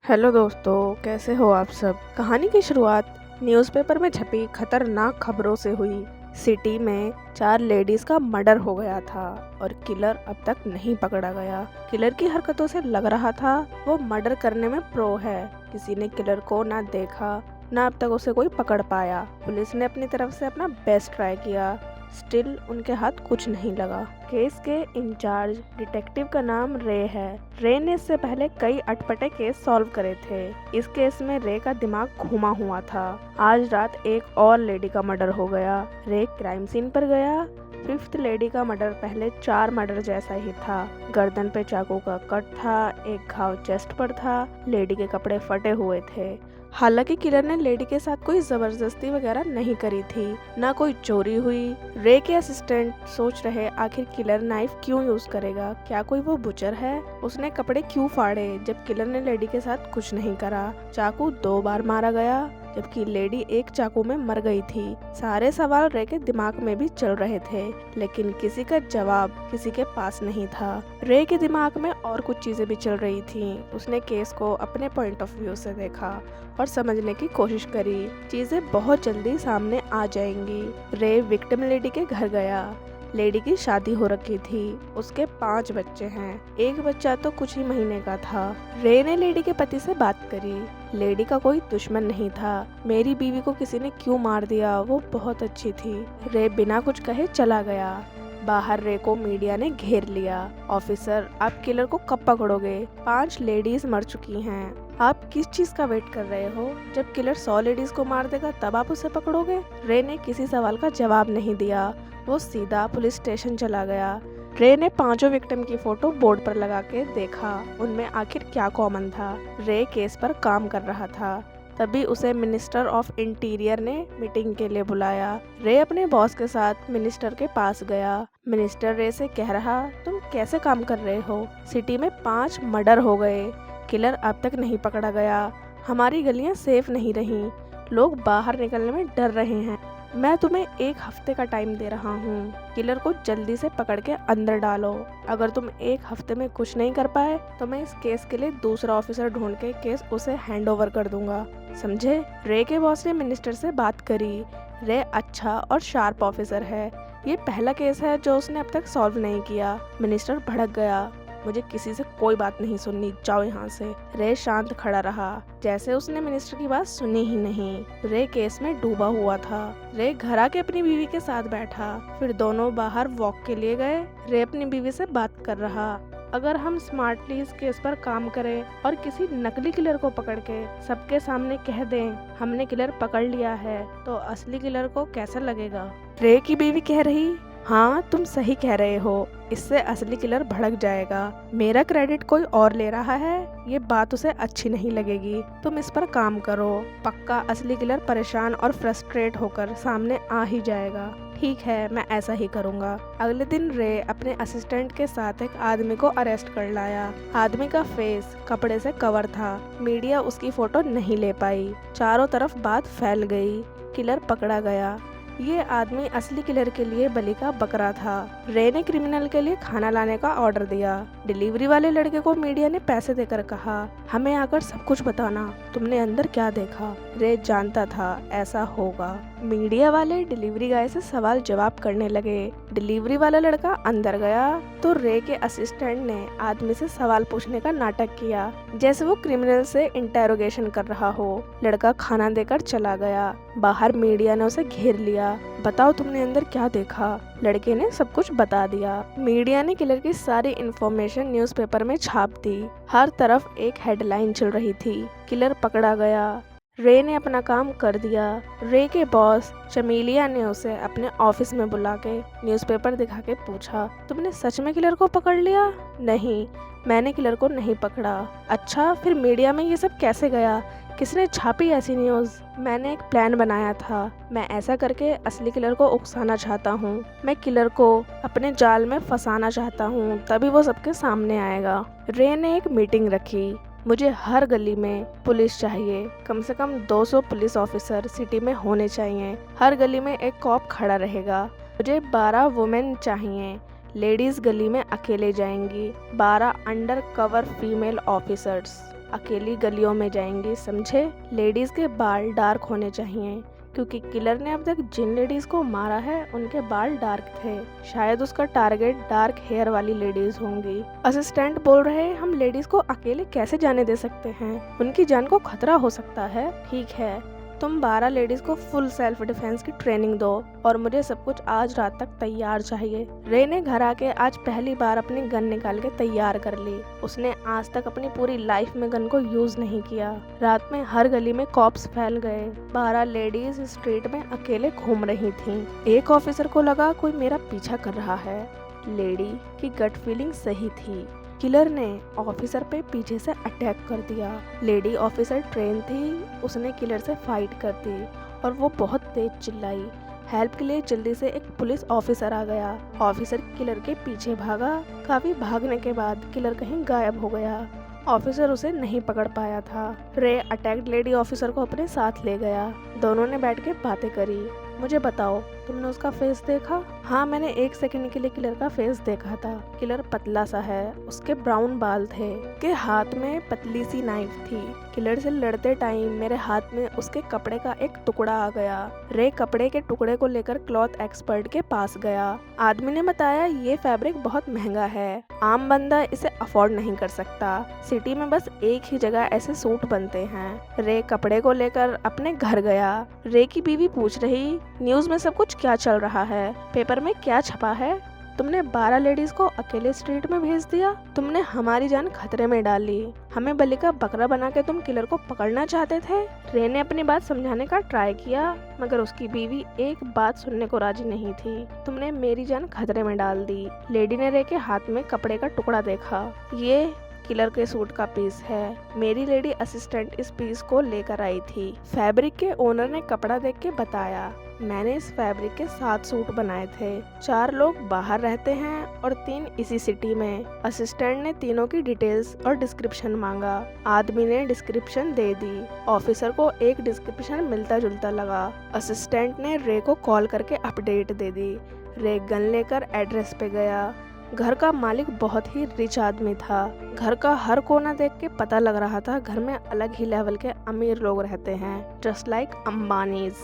Hello दोस्तों, कैसे हो आप सब। कहानी की शुरुआत न्यूज़पेपर में छपी खतरनाक खबरों से हुई। सिटी में 4 लेडीज का मर्डर हो गया था और किलर अब तक नहीं पकड़ा गया। किलर की हरकतों से लग रहा था वो मर्डर करने में प्रो है। किसी ने किलर को ना देखा, ना अब तक उसे कोई पकड़ पाया। पुलिस ने अपनी तरफ से अपना बेस्ट ट्राई किया, स्टिल उनके हाथ कुछ नहीं लगा। केस के इंचार्ज डिटेक्टिव का नाम रे है। रे ने इससे पहले कई अटपटे केस सॉल्व करे थे। इस केस में रे का दिमाग घुमा हुआ था। आज रात एक और लेडी का मर्डर हो गया। रे क्राइम सीन पर गया। 5th लेडी का मर्डर पहले 4 मर्डर जैसा ही था। गर्दन पे चाकू का कट था, एक घाव चेस्ट पर था, लेडी के कपड़े फटे हुए थे। हालांकि किलर ने लेडी के साथ कोई जबरदस्ती वगैरह नहीं करी थी, ना कोई चोरी हुई। रे के असिस्टेंट सोच रहे आखिर किलर नाइफ क्यों यूज करेगा, क्या कोई वो बुचर है, उसने कपड़े क्यों फाड़े जब किलर ने लेडी के साथ कुछ नहीं करा। चाकू 2 बार मारा गया जबकि लेडी एक चाकू में मर गई थी। सारे सवाल रे के दिमाग में भी चल रहे थे, लेकिन किसी का जवाब किसी के पास नहीं था। रे के दिमाग में और कुछ चीजें भी चल रही थीं। उसने केस को अपने पॉइंट ऑफ व्यू से देखा और समझने की कोशिश करी। चीजें बहुत जल्दी सामने आ जाएंगी। रे विक्टिम लेडी के घर गया। लेडी की शादी हो रखी थी, उसके 5 बच्चे हैं। एक बच्चा तो कुछ ही महीने का था। रे ने लेडी के पति से बात करी। लेडी का कोई दुश्मन नहीं था। मेरी बीवी को किसी ने क्यों मार दिया, वो बहुत अच्छी थी। रे बिना कुछ कहे चला गया। बाहर रे को मीडिया ने घेर लिया। ऑफिसर, आप किलर को कब पकड़ोगे? 5 लेडीज मर चुकी हैं। आप किस चीज का वेट कर रहे हो? जब किलर 100 लेडीज को मार देगा तब आप उसे पकड़ोगे? रे ने किसी सवाल का जवाब नहीं दिया। वो सीधा पुलिस स्टेशन चला गया। रे ने 5 विक्टिम की फोटो बोर्ड पर लगा के देखा, उनमें आखिर क्या कॉमन था। रे केस पर काम कर रहा था। तभी उसे मिनिस्टर ऑफ इंटीरियर ने मीटिंग के लिए बुलाया। रे अपने बॉस के साथ मिनिस्टर के पास गया। मिनिस्टर रे से कह रहा, तुम कैसे काम कर रहे हो? सिटी में 5 मर्डर हो गए, किलर अब तक नहीं पकड़ा गया, हमारी गलियां सेफ नहीं रहीं, लोग बाहर निकलने में डर रहे हैं। मैं तुम्हें 1 हफ्ते का टाइम दे रहा हूँ, किलर को जल्दी से पकड़ के अंदर डालो। अगर तुम 1 हफ्ते में कुछ नहीं कर पाए तो मैं इस केस के लिए दूसरा ऑफिसर ढूंढ के केस उसे हैंड ओवर कर दूंगा, समझे? रे के बॉस ने मिनिस्टर से बात करी। रे अच्छा और शार्प ऑफिसर है। ये पहला केस है जो उसने अब तक सॉल्व नहीं किया। मिनिस्टर भड़क गया, मुझे किसी से कोई बात नहीं सुननी, जाओ यहाँ से। रे शांत खड़ा रहा, जैसे उसने मिनिस्टर की बात सुनी ही नहीं। रे केस में डूबा हुआ था। रे घर आके अपनी बीवी के साथ बैठा, फिर दोनों बाहर वॉक के लिए गए। रे अपनी बीवी से बात कर रहा, अगर हम स्मार्टली इस केस पर काम करें और किसी नकली किलर को पकड़ के सबके सामने कह दें हमने किलर पकड़ लिया है, तो असली किलर को कैसा लगेगा? रे की बीवी कह रही, हाँ तुम सही कह रहे हो, इससे असली किलर भड़क जाएगा। मेरा क्रेडिट कोई और ले रहा है, ये बात उसे अच्छी नहीं लगेगी। तुम इस पर काम करो, पक्का असली किलर परेशान और फ्रस्ट्रेट होकर सामने आ ही जाएगा। ठीक है, मैं ऐसा ही करूँगा। अगले दिन रे अपने असिस्टेंट के साथ एक आदमी को अरेस्ट कर लाया। आदमी का फेस कपड़े से कवर था। मीडिया उसकी फोटो नहीं ले पाई। चारों तरफ बात फैल गई। किलर पकड़ा गया। ये आदमी असली किलर के लिए बलि का बकरा था। रे ने क्रिमिनल के लिए खाना लाने का ऑर्डर दिया। डिलीवरी वाले लड़के को मीडिया ने पैसे देकर कहा, हमें आकर सब कुछ बताना, तुमने अंदर क्या देखा? रे जानता था ऐसा होगा। मीडिया वाले डिलीवरी गाय से सवाल जवाब करने लगे। डिलीवरी वाला लड़का अंदर गया तो रे के असिस्टेंट ने आदमी से सवाल पूछने का नाटक किया, जैसे वो क्रिमिनल से इंटेरोगेशन कर रहा हो। लड़का खाना देकर चला गया। बाहर मीडिया ने उसे घेर लिया, बताओ तुमने अंदर क्या देखा? लड़के ने सब कुछ बता दिया। मीडिया ने किलर की सारी इंफॉर्मेशन न्यूज़पेपर में छाप दी। हर तरफ एक हेडलाइन चल रही थी, किलर पकड़ा गया। रे ने अपना काम कर दिया। रे के बॉस चमेलिया ने उसे अपने ऑफिस में बुला के न्यूज़पेपर दिखा के पूछा, तुमने सच में किलर को पकड़ लिया? नहीं, मैंने किलर को नहीं पकड़ा। अच्छा, फिर मीडिया में ये सब कैसे गया? किसने छापी ऐसी न्यूज़? मैंने एक प्लान बनाया था। मैं ऐसा करके असली किलर को उकसाना चाहता हूँ। मैं किलर को अपने जाल में फंसाना चाहता हूँ, तभी वो सबके सामने आएगा। रे ने एक मीटिंग रखी। मुझे हर गली में पुलिस चाहिए, कम से कम 200 पुलिस ऑफिसर सिटी में होने चाहिए। हर गली में एक कॉप खड़ा रहेगा। मुझे 12 वुमेन चाहिए। लेडीज गली में अकेले जाएंगी। 12 अंडर कवर फीमेल ऑफिसर्स। अकेली गलियों में जाएंगी, समझे? लेडीज के बाल डार्क होने चाहिए, क्योंकि किलर ने अब तक जिन लेडीज को मारा है उनके बाल डार्क थे। शायद उसका टारगेट डार्क हेयर वाली लेडीज होंगी। असिस्टेंट बोल रहे, हम लेडीज को अकेले कैसे जाने दे सकते हैं, उनकी जान को खतरा हो सकता है। ठीक है, तुम 12 लेडीज को फुल सेल्फ डिफेंस की ट्रेनिंग दो और मुझे सब कुछ आज रात तक तैयार चाहिए। रे ने घर आके आज पहली बार अपनी गन निकाल के तैयार कर ली। उसने आज तक अपनी पूरी लाइफ में गन को यूज नहीं किया। रात में हर गली में कॉप्स फैल गए। 12 लेडीज स्ट्रीट में अकेले घूम रही थीं। एक ऑफिसर को लगा कोई मेरा पीछा कर रहा है। लेडी की गट फीलिंग सही थी। किलर ने ऑफिसर पे पीछे से अटैक कर दिया। लेडी ऑफिसर ट्रेन थी, उसने किलर से फाइट कर दी और वो बहुत तेज चिल्लाई। हेल्प के लिए जल्दी से एक पुलिस ऑफिसर आ गया। ऑफिसर किलर के पीछे भागा। काफी भागने के बाद किलर कहीं गायब हो गया। ऑफिसर उसे नहीं पकड़ पाया था। रे अटैक्ड लेडी ऑफिसर को अपने साथ ले गया। दोनों ने बैठ के बातें करी। मुझे बताओ, तुमने उसका फेस देखा? हाँ, मैंने 1 सेकंड के लिए किलर का फेस देखा था। किलर पतला सा है, उसके ब्राउन बाल थे, उसके हाथ में पतली सी नाइफ थी। किलर से लड़ते टाइम मेरे हाथ में उसके कपड़े का एक टुकड़ा आ गया। रे कपड़े के टुकड़े को लेकर क्लॉथ एक्सपर्ट के पास गया। आदमी ने बताया ये फैब्रिक बहुत महंगा है, आम बंदा इसे अफोर्ड नहीं कर सकता। सिटी में बस एक ही जगह ऐसे सूट बनते हैं। रे कपड़े को लेकर अपने घर गया। रे की बीवी पूछ रही, न्यूज में सब कुछ क्या चल रहा है, पेपर में क्या छपा है? तुमने 12 लेडीज को अकेले स्ट्रीट में भेज दिया, तुमने हमारी जान खतरे में डाली, हमें बलि का बकरा बना के तुम किलर को पकड़ना चाहते थे। रे ने अपनी बात समझाने का ट्राई किया, मगर उसकी बीवी एक बात सुनने को राजी नहीं थी। तुमने मेरी जान खतरे में डाल दी। लेडी ने रे के हाथ में कपड़े का टुकड़ा देखा। ये किलर के सूट का पीस है। मेरी लेडी असिस्टेंट इस पीस को लेकर आई थी। फैब्रिक के ओनर ने कपड़ा देख के बताया, मैंने इस फैब्रिक के 7 सूट बनाए थे। 4 लोग बाहर रहते हैं और 3 इसी सिटी में। असिस्टेंट ने तीनों की डिटेल्स और डिस्क्रिप्शन मांगा। आदमी ने डिस्क्रिप्शन दे दी। ऑफिसर को एक डिस्क्रिप्शन मिलता जुलता लगा। असिस्टेंट ने रे को कॉल करके अपडेट दे दी। रे गन लेकर एड्रेस पे गया। घर का मालिक बहुत ही रिच आदमी था। घर का हर कोना देख के पता लग रहा था घर में अलग ही लेवल के अमीर लोग रहते हैं, जस्ट लाइक अंबानीज।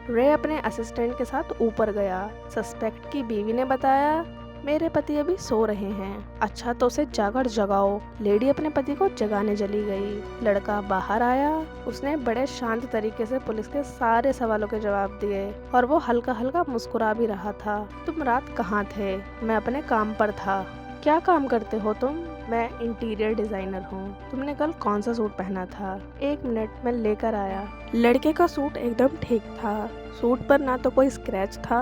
रे अपने असिस्टेंट के साथ ऊपर गया। सस्पेक्ट की बीवी ने बताया, मेरे पति अभी सो रहे हैं। अच्छा तो उसे जाकर जगाओ। लेडी अपने पति को जगाने चली गई। लड़का बाहर आया। उसने बड़े शांत तरीके से पुलिस के सारे सवालों के जवाब दिए और वो हल्का हल्का मुस्कुरा भी रहा था। तुम रात कहाँ थे? मैं अपने काम पर था। क्या काम करते हो तुम? मैं इंटीरियर डिजाइनर हूँ। तुमने कल कौन सा सूट पहना था? 1 मिनट, मैं लेकर आया। लड़के का सूट एकदम ठीक था। सूट पर ना तो कोई स्क्रैच था,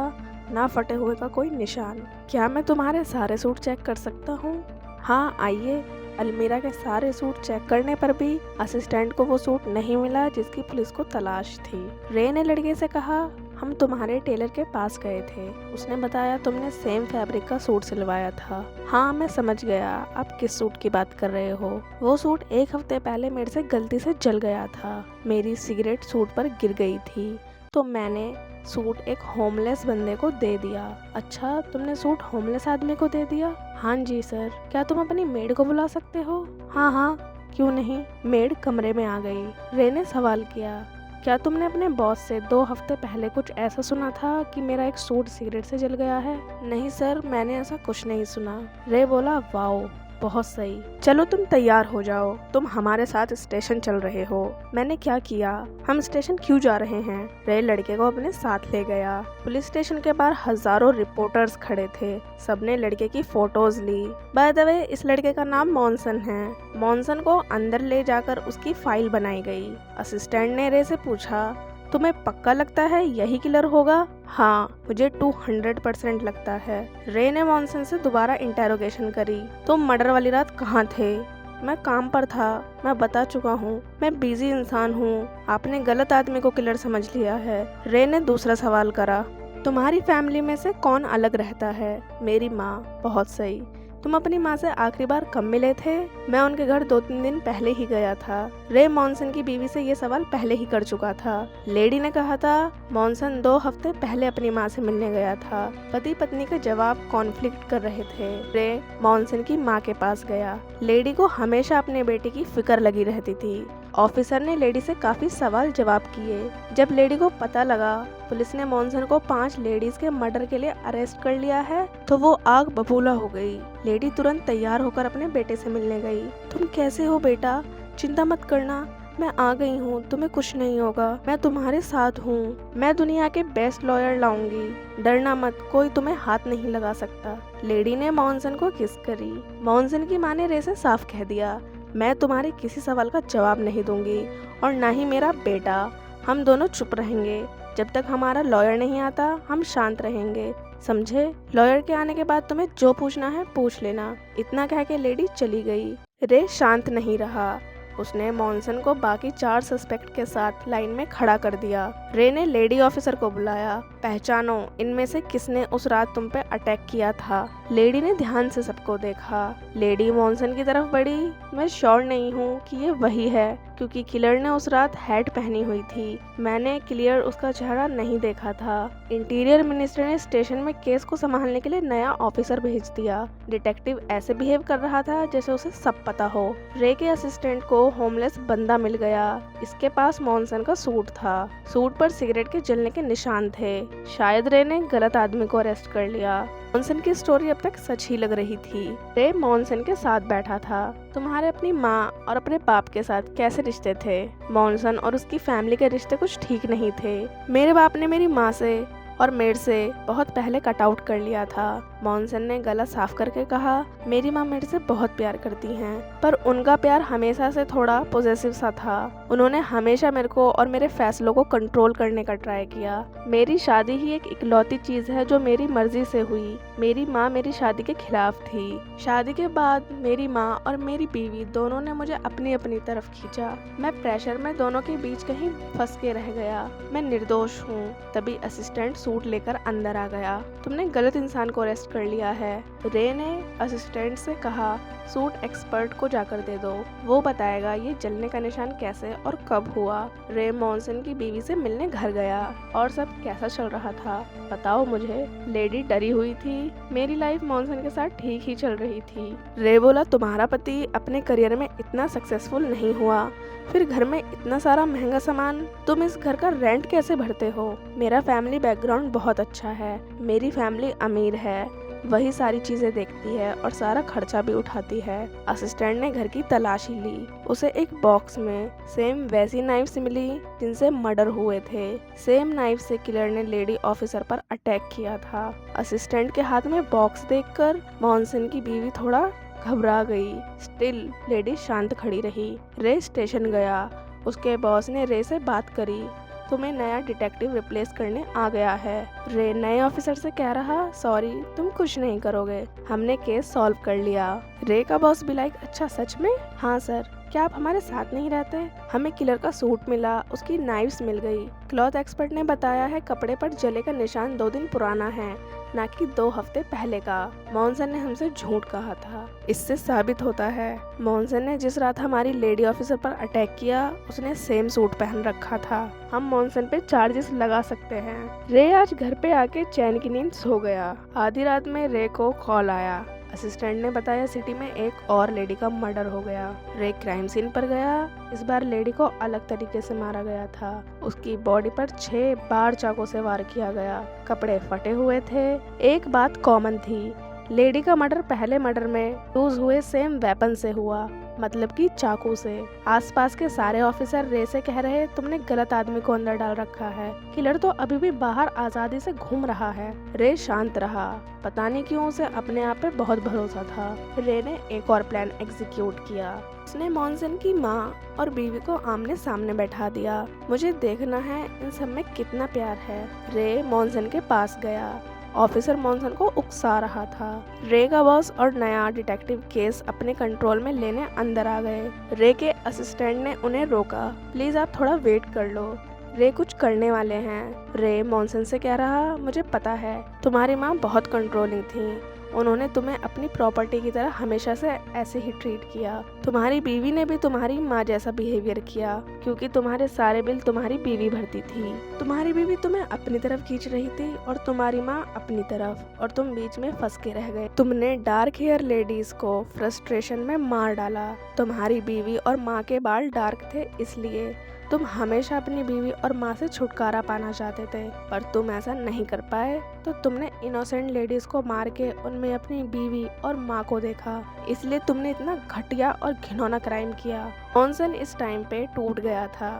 ना फटे हुए का कोई निशान। क्या मैं तुम्हारे सारे सूट चेक कर सकता हूँ? हाँ आइए। अलमीरा के सारे सूट चेक करने पर भी असिस्टेंट को वो सूट नहीं मिला जिसकी पुलिस को तलाश थी। रे ने लड़के से कहा, हम तुम्हारे टेलर के पास गए थे। उसने बताया तुमने सेम फैब्रिक का सूट सिलवाया था। हाँ मैं समझ गया आप किस सूट की बात कर रहे हो। वो सूट 1 हफ्ते पहले मेरे से गलती से जल गया था। मेरी सिगरेट सूट पर गिर गई थी तो मैंने सूट एक होमलेस बंदे को दे दिया। अच्छा, तुमने सूट होमलेस आदमी को दे दिया? हाँ जी सर। क्या तुम अपनी मेड को बुला सकते हो? हाँ हाँ, क्यों नहीं। मेड कमरे में आ गई। रे ने सवाल किया, क्या तुमने अपने बॉस से 2 हफ्ते पहले कुछ ऐसा सुना था कि मेरा एक सूट सिगरेट से जल गया है? नहीं सर, मैंने ऐसा कुछ नहीं सुना। रे बोला, वाओ बहुत सही, चलो तुम तैयार हो जाओ, तुम हमारे साथ स्टेशन चल रहे हो। मैंने क्या किया? हम स्टेशन क्यों जा रहे हैं? रे लड़के को अपने साथ ले गया। पुलिस स्टेशन के बाहर हजारों रिपोर्टर्स खड़े थे। सबने लड़के की फोटोज ली। बाय द वे, इस लड़के का नाम मॉनसन है। मॉनसन को अंदर ले जाकर उसकी फाइल बनाई गई। असिस्टेंट ने रे से पूछा, तुम्हें पक्का लगता है यही किलर होगा? हाँ, मुझे 200% लगता है। रे ने मॉनसन से दोबारा इंटेरोगेशन करी। तुम मर्डर वाली रात कहाँ थे? मैं काम पर था। मैं बता चुका हूँ, मैं बिजी इंसान हूँ। आपने गलत आदमी को किलर समझ लिया है। रे ने दूसरा सवाल करा, तुम्हारी फैमिली में से कौन अलग रहता है? मेरी माँ। बहुत सही। तुम अपनी माँ से आखिरी बार कब मिले थे? मैं उनके घर 2-3 दिन पहले ही गया था। रे मॉनसन की बीवी से ये सवाल पहले ही कर चुका था। लेडी ने कहा था मॉनसन 2 हफ्ते पहले अपनी माँ से मिलने गया था। पति पत्नी के जवाब कॉन्फ्लिक्ट कर रहे थे। रे मॉनसन की माँ के पास गया। लेडी को हमेशा अपने बेटे की फिक्र लगी रहती थी। ऑफिसर ने लेडी से काफी सवाल जवाब किए। जब लेडी को पता लगा पुलिस ने मॉनसन को 5 लेडीज के मर्डर के लिए अरेस्ट कर लिया है तो वो आग बबूला हो गई। लेडी तुरंत तैयार होकर अपने बेटे से मिलने गई। तुम कैसे हो बेटा? चिंता मत करना, मैं आ गई हूँ, तुम्हें कुछ नहीं होगा, मैं तुम्हारे साथ हूँ, मैं दुनिया के बेस्ट लॉयर लाऊंगी, डरना मत, कोई तुम्हें हाथ नहीं लगा सकता। लेडी ने मॉनसन को किस करी। मॉनसन की माँ ने रे से साफ कह दिया, मैं तुम्हारे किसी सवाल का जवाब नहीं दूंगी और ना ही मेरा बेटा। हम दोनों चुप रहेंगे जब तक हमारा लॉयर नहीं आता। हम शांत रहेंगे, समझे? लॉयर के आने के बाद तुम्हें जो पूछना है पूछ लेना। इतना कह के लेडी चली गई। रे शांत नहीं रहा। उसने मॉनसन को बाकी 4 सस्पेक्ट के साथ लाइन में खड़ा कर दिया। रे ने लेडी ऑफिसर को बुलाया। पहचानो, इनमें से किसने उस रात तुम पे अटैक किया था? लेडी ने ध्यान से सबको देखा। लेडी मॉनसन की तरफ बढ़ी। मैं श्योर नहीं हूँ कि ये वही है क्योंकि किलर ने उस रात हैट पहनी हुई थी। मैंने क्लियर उसका चेहरा नहीं देखा था। इंटीरियर मिनिस्टर ने स्टेशन में केस को संभालने के लिए नया ऑफिसर भेज दिया। डिटेक्टिव ऐसे बिहेव कर रहा था जैसे उसे सब पता हो। रे के असिस्टेंट को होमलेस बंदा मिल गया। इसके पास मॉनसन का सूट था। सूट पर सिगरेट के जलने के निशान थे। शायद रे ने गलत आदमी को अरेस्ट कर लिया। मॉनसन की स्टोरी अब तक सच ही लग रही थी। रे मॉनसन के साथ बैठा था। तुम्हारे अपनी माँ और अपने बाप के साथ कैसे रिश्ते थे? मॉनसन और उसकी फैमिली के रिश्ते कुछ ठीक नहीं थे। मेरे बाप ने मेरी माँ से और मेरे से बहुत पहले कट आउट कर लिया था। मॉनसन ने गला साफ करके कहा, मेरी माँ मेरे से बहुत प्यार करती हैं, पर उनका प्यार हमेशा से थोड़ा पॉजेसिव सा था। उन्होंने हमेशा मेरे को और मेरे फैसलों को कंट्रोल करने का ट्राई किया। मेरी शादी ही एक इकलौती चीज है जो मेरी मर्जी से हुई। मेरी माँ मेरी शादी के खिलाफ थी। शादी के बाद मेरी माँ और मेरी बीवी दोनों ने मुझे अपनी अपनी तरफ खींचा। मैं प्रेशर में दोनों के बीच कहीं फंस के रह गया। मैं निर्दोष हूँ। तभी असिस्टेंट सूट लेकर अंदर आ गया। तुमने गलत इंसान को अरेस्ट कर लिया है। रे ने असिस्टेंट से कहा, सूट एक्सपर्ट को जाकर दे दो, वो बताएगा ये जलने का निशान कैसे और कब हुआ। रे मॉनसन की बीवी से मिलने घर गया। और सब कैसा चल रहा था बताओ मुझे। लेडी डरी हुई थी। मेरी लाइफ मॉनसन के साथ ठीक ही चल रही थी। रे बोला, तुम्हारा पति अपने करियर में इतना सक्सेसफुल नहीं हुआ, फिर घर में इतना सारा महंगा सामान, तुम इस घर का रेंट कैसे भरते हो? मेरा फैमिली बैकग्राउंड बहुत अच्छा है। मेरी फैमिली अमीर है, वही सारी चीजें देखती है और सारा खर्चा भी उठाती है। असिस्टेंट ने घर की तलाशी ली। उसे एक बॉक्स में सेम वैसी नाइफ्स मिली जिनसे मर्डर हुए थे। सेम नाइफ से किलर ने लेडी ऑफिसर पर अटैक किया था। असिस्टेंट के हाथ में बॉक्स देखकर मॉनसन की बीवी थोड़ा घबरा गई। स्टिल लेडी शांत खड़ी रही। रे स्टेशन गया। उसके बॉस ने रे से बात करी। तुम्हें नया डिटेक्टिव रिप्लेस करने आ गया है। रे नए ऑफिसर से कह रहा, सॉरी तुम कुछ नहीं करोगे, हमने केस सॉल्व कर लिया। रे का बॉस भी लाइक, अच्छा सच में? हाँ सर, क्या आप हमारे साथ नहीं रहते? हमें किलर का सूट मिला, उसकी नाइफ्स मिल गई। क्लॉथ एक्सपर्ट ने बताया है कपड़े पर जले का निशान 2 दिन पुराना है, ना कि 2 हफ्ते पहले का। मॉनसन ने हमसे झूठ कहा था। इससे साबित होता है मॉनसन ने जिस रात हमारी लेडी ऑफिसर पर अटैक किया उसने सेम सूट पहन रखा था। हम मॉनसन पे चार्जेस लगा सकते हैं। रे आज घर पे आके चैन की नींद सो गया। आधी रात में रे को कॉल आया। असिस्टेंट ने बताया सिटी में एक और लेडी का मर्डर हो गया। रे क्राइम सीन पर गया। इस बार लेडी को अलग तरीके से मारा गया था। उसकी बॉडी पर 6 बार चाकू से वार किया गया। कपड़े फटे हुए थे। एक बात कॉमन थी, लेडी का मर्डर पहले मर्डर में यूज हुए सेम वेपन से हुआ, मतलब कि चाकू से। आसपास के सारे ऑफिसर रे से कह रहे, तुमने गलत आदमी को अंदर डाल रखा है, किलर तो अभी भी बाहर आजादी से घूम रहा है। रे शांत रहा। पता नहीं क्यों उसे अपने आप पे बहुत भरोसा था। रे ने एक और प्लान एग्जीक्यूट किया। उसने मॉनसन की माँ और बीवी को आमने सामने बैठा दिया। मुझे देखना है इन सब में कितना प्यार है। रे मॉनसन के पास गया। ऑफिसर मॉनसन को उकसा रहा था। रे का बॉस और नया डिटेक्टिव केस अपने कंट्रोल में लेने अंदर आ गए। रे के असिस्टेंट ने उन्हें रोका, प्लीज आप थोड़ा वेट कर लो, रे कुछ करने वाले हैं। रे मॉनसन से कह रहा, मुझे पता है तुम्हारी माँ बहुत कंट्रोलिंग थी उन्होंने तुम्हें अपनी प्रॉपर्टी की तरह हमेशा से ऐसे ही ट्रीट किया। तुम्हारी बीवी ने भी तुम्हारी माँ जैसा बिहेवियर किया, क्योंकि तुम्हारे सारे बिल तुम्हारी बीवी भरती थी। तुम्हारी बीवी तुम्हें अपनी तरफ खींच रही थी और तुम्हारी माँ अपनी तरफ, और तुम बीच में फंस के रह गए। तुमने डार्क हेयर लेडीज को फ्रस्ट्रेशन में मार डाला। तुम्हारी बीवी और माँ के बाल डार्क थे, इसलिए तुम हमेशा अपनी बीवी और माँ से छुटकारा पाना चाहते थे, पर तुम ऐसा नहीं कर पाए, तो तुमने इनोसेंट लेडीज को मार के उनमें अपनी बीवी और माँ को देखा, इसलिए तुमने इतना घटिया और घिनौना क्राइम किया। मॉन्सन इस टाइम पे टूट गया था।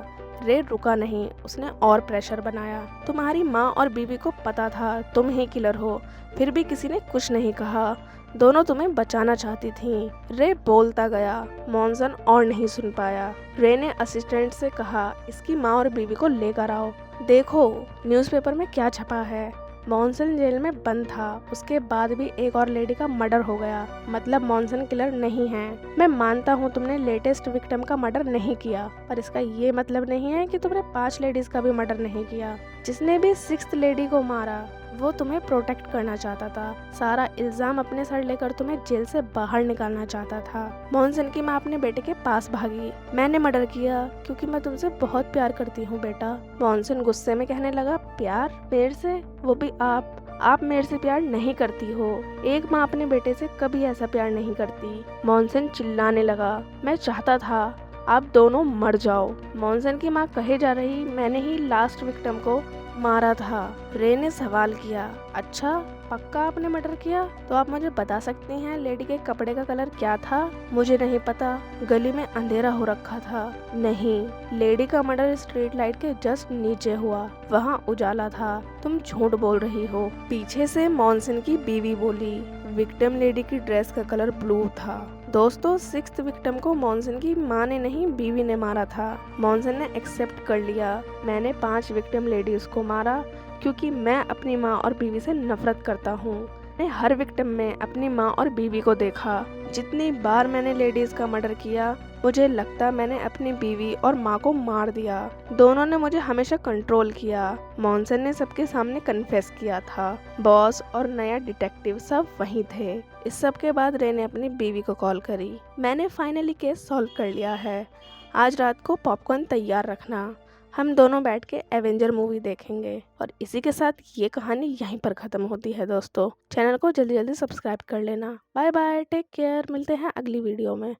रे रुका नहीं, उसने और प्रेशर बनाया। तुम्हारी माँ और बीवी को पता था तुम ही किलर हो, फिर भी किसी ने कुछ नहीं कहा। दोनों तुम्हें बचाना चाहती थीं। रे बोलता गया, मॉन्सन और नहीं सुन पाया। रे ने असिस्टेंट से कहा, इसकी माँ और बीवी को लेकर आओ, देखो न्यूज़पेपर में क्या छपा है। मॉन्सन जेल में बंद था, उसके बाद भी एक और लेडी का मर्डर हो गया, मतलब मॉन्सन किलर नहीं है। मैं मानता हूँ तुमने लेटेस्ट विक्टिम का मर्डर नहीं किया, पर इसका ये मतलब नहीं है कि तुमने 5 लेडीज का भी मर्डर नहीं किया। जिसने भी 6th लेडी को मारा वो तुम्हें प्रोटेक्ट करना चाहता था, सारा इल्जाम अपने सर लेकर तुम्हें जेल से बाहर निकालना चाहता था। मॉन्सन की माँ अपने बेटे के पास भागी, मैंने मर्डर किया क्योंकि मैं तुमसे बहुत प्यार करती हूँ बेटा। मॉन्सन गुस्से में कहने लगा, प्यार मेरे से, वो भी आप मेरे से प्यार नहीं करती हो। एक माँ अपने बेटे से कभी ऐसा प्यार नहीं करती। मॉन्सन चिल्लाने लगा, मैं चाहता था आप दोनों मर जाओ। मॉन्सन की माँ कहे जा रही, मैंने ही लास्ट विक्टिम को मारा था। रे ने सवाल किया, अच्छा पक्का आपने मर्डर किया? तो आप मुझे बता सकती हैं लेडी के कपड़े का कलर क्या था? मुझे नहीं पता, गली में अंधेरा हो रखा था। नहीं, लेडी का मर्डर स्ट्रीट लाइट के जस्ट नीचे हुआ, वहाँ उजाला था। तुम झूठ बोल रही हो। पीछे से मॉन्सन की बीवी बोली, विक्टिम लेडी की ड्रेस का कलर ब्लू था। दोस्तों 6th विक्टिम को मॉन्सन की माँ ने नहीं, बीवी ने मारा था। मॉन्सन ने एक्सेप्ट कर लिया, मैंने 5 विक्टिम लेडीज को मारा क्योंकि मैं अपनी माँ और बीवी से नफरत करता हूँ। मैंने हर विक्टिम में अपनी माँ और बीवी को देखा। जितनी बार मैंने लेडीज का मर्डर किया, मुझे लगता मैंने अपनी बीवी और माँ को मार दिया। दोनों ने मुझे हमेशा कंट्रोल किया। मॉन्सन ने सबके सामने कन्फेस किया था। बॉस और नया डिटेक्टिव सब वहीं थे। इस सब के बाद रे ने अपनी बीवी को कॉल करी, मैंने फाइनली केस सॉल्व कर लिया है, आज रात को पॉपकॉर्न तैयार रखना, हम दोनों बैठ के एवेंजर मूवी देखेंगे। और इसी के साथ ये कहानी यहीं पर ख़त्म होती है। दोस्तों चैनल को जल्दी जल्दी सब्सक्राइब कर लेना। बाय बाय, टेक केयर, मिलते हैं अगली वीडियो में।